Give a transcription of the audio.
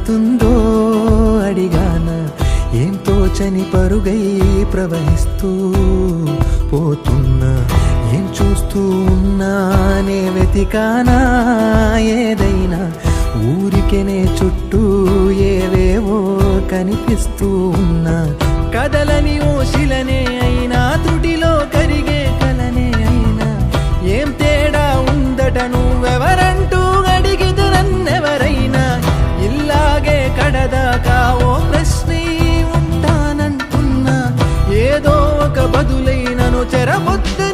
పడుతుందో అడిగాన, ఏం తోచని పరుగై ప్రవహిస్తూ పోతున్నా, ఏం చూస్తూ ఉన్నానే వెతికానా ఏదైనా, ఊరికెనే చుట్టూ ఏవేవో కనిపిస్తూ ఉన్నా, కదలని ఓశిలనే అయినా తుడిలో కరిగే కలనే అయినా, ఏం తేడా ఉందట నువ్వెవరంటూ అడిగితే నన్నెవరైనా, ఇల్లాగే కడదాకా ఓ ప్రశ్నే ఉంటానంటున్నా, ఏదో ఒక బదులైనను చెరబొద్దు